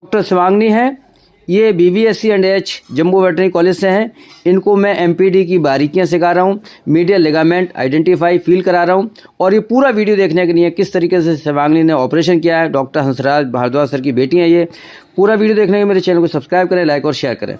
Doctor Shivangini हैं, ये BVSC and H Jammu veterinary college से हैं। इनको मैं MPD की बारीकियां सिखा रहा हूँ, मीडियल लिगामेंट आइडेंटिफाई फील करा रहा हूँ। और ये पूरा वीडियो देखने के लिए किस तरीके से शिवांगनी ने ऑपरेशन किया है, डॉक्टर हंसराज भारद्वाज सर की बेटी हैं ये। पूरा वीडियो देखने के लिए मेरे चैनल को सब्सक्राइब करें, लाइक और शेयर करें।